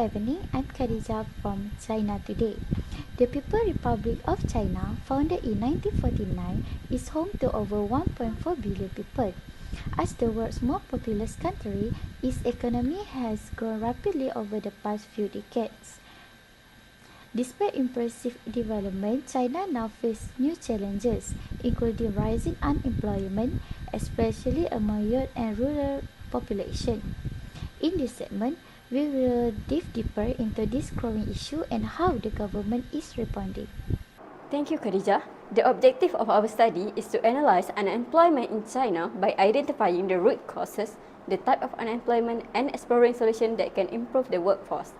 evening, I'm Khadija from China Today. The People's Republic of China, founded in 1949, is home to over 1.4 billion people. As the world's most populous country, its economy has grown rapidly over the past few decades. Despite impressive development, China now faces new challenges, including rising unemployment, especially among youth and rural population. In this segment, we will dive deeper into this growing issue and how the government is responding. Thank you, Khadija. The objective of our study is to analyze unemployment in China by identifying the root causes, the type of unemployment, and exploring solutions that can improve the workforce.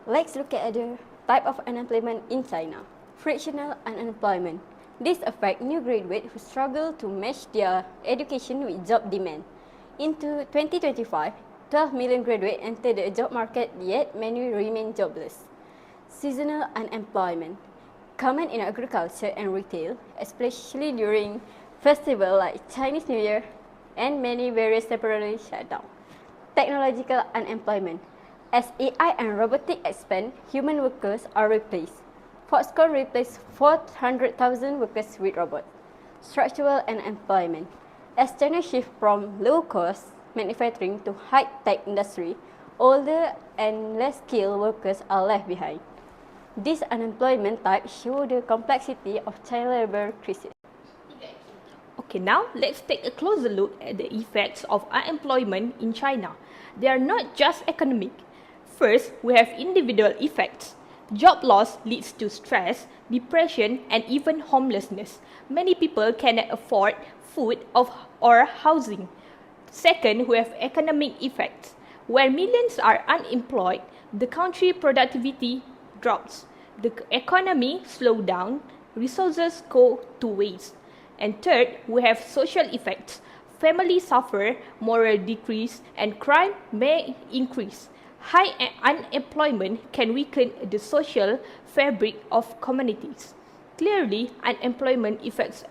Let's look at the type of unemployment in China. Frictional unemployment. This affects new graduates who struggle to match their education with job demand. Into 2025, 12 million graduates enter the job market, yet many remain jobless. Seasonal unemployment. Common in agriculture and retail, especially during festivals like Chinese New Year and many various temporary shutdowns. Technological unemployment. As AI and robotics expand, human workers are replaced. Foxconn replaced 400,000 workers with robots. Structural unemployment. As China shifts from low-cost manufacturing to high-tech industry, older and less skilled workers are left behind. This unemployment type shows the complexity of child labor crisis. Okay, now let's take a closer look at the effects of unemployment in China. They are not just economic. First, we have individual effects. Job loss leads to stress, depression, and even homelessness. Many people cannot afford food or housing. Second, we have economic effects. Where millions are unemployed, the country productivity drops. The economy slows down, resources go to waste. And third, we have social effects. Families suffer, moral decrease, and crime may increase. High unemployment can weaken the social fabric of communities. Clearly, unemployment affects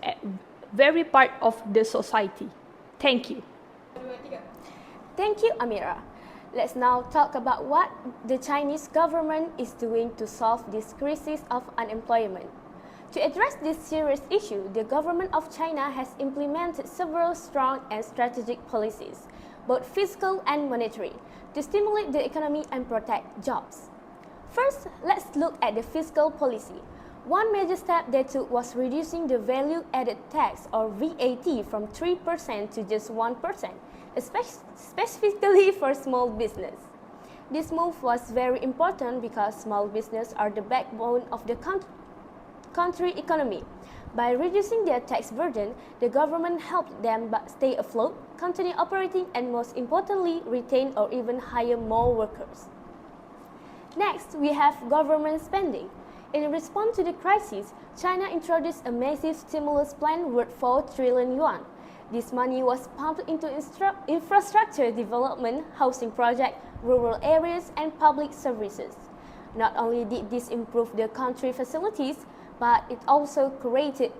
every part of the society. Thank you. Thank you, Amira. Let's now talk about what the Chinese government is doing to solve this crisis of unemployment. To address this serious issue, the government of China has implemented several strong and strategic policies, both fiscal and monetary, to stimulate the economy and protect jobs. First, let's look at the fiscal policy. One major step they took was reducing the value-added tax or VAT from 3% to just 1%, specifically for small business. This move was very important because small businesses are the backbone of the country economy. By reducing their tax burden, the government helped them stay afloat, continue operating, and most importantly, retain or even hire more workers. Next, we have government spending. In response to the crisis, China introduced a massive stimulus plan worth 4 trillion yuan. This money was pumped into infrastructure development, housing projects, rural areas, and public services. Not only did this improve the country facilities, but it also created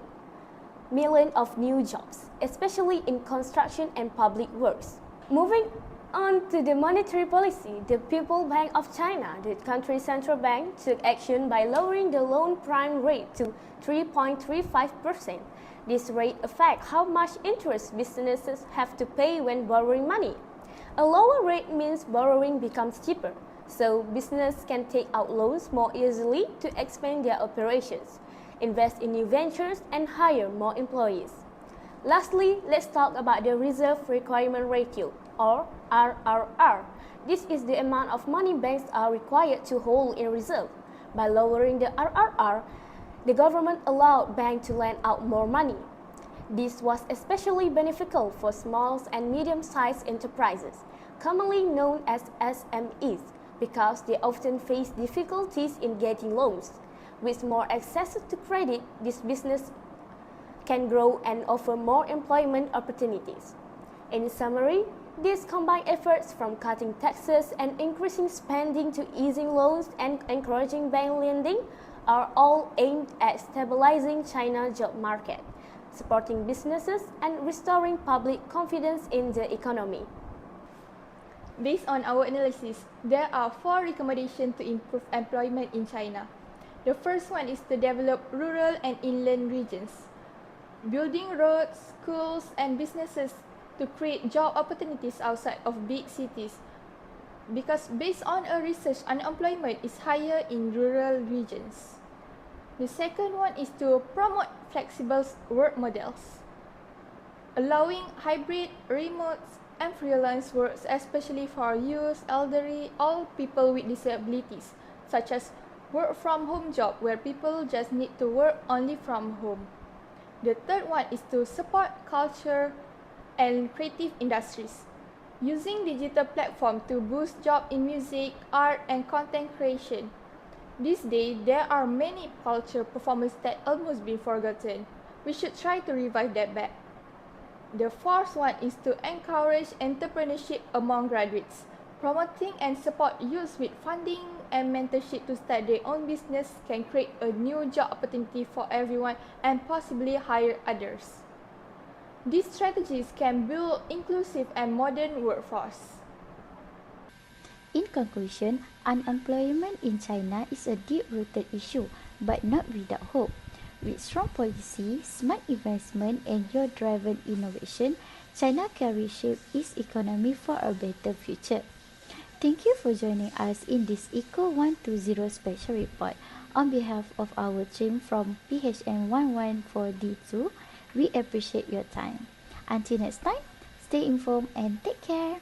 millions of new jobs, especially in construction and public works. Moving on to the monetary policy, the People's Bank of China, the country's central bank, took action by lowering the loan prime rate to 3.35%. This rate affects how much interest businesses have to pay when borrowing money. A lower rate means borrowing becomes cheaper, so businesses can take out loans more easily to expand their operations, invest in new ventures, and hire more employees. Lastly, let's talk about the Reserve Requirement Ratio, or RRR. This is the amount of money banks are required to hold in reserve. By lowering the RRR, the government allowed banks to lend out more money. This was especially beneficial for small and medium-sized enterprises, commonly known as SMEs, because they often face difficulties in getting loans. With more access to credit, this business can grow and offer more employment opportunities. In summary, these combined efforts from cutting taxes and increasing spending to easing loans and encouraging bank lending are all aimed at stabilizing China's job market, supporting businesses, and restoring public confidence in the economy. Based on our analysis, there are 4 recommendations to improve employment in China. The first one is to develop rural and inland regions, building roads, schools, and businesses to create job opportunities outside of big cities. Because based on a research, unemployment is higher in rural regions. The second one is to promote flexible work models, allowing hybrid, remote, and freelance works, especially for youth, elderly, all people with disabilities, such as work from home job where people just need to work only from home. The third one is to support culture and creative industries, using digital platform to boost job in music, art, and content creation. These days, there are many culture performances that almost been forgotten. We should try to revive that back. The fourth one is to encourage entrepreneurship among graduates, promoting and support youth with funding and mentorship to start their own business can create a new job opportunity for everyone and possibly hire others. These strategies can build inclusive and modern workforce. In conclusion, unemployment in China is a deep-rooted issue, but not without hope. With strong policy, smart investment, and youth-driven innovation, China can reshape its economy for a better future. Thank you for joining us in this ECO120 special report. On behalf of our team from PHM1112D, we appreciate your time. Until next time, stay informed and take care.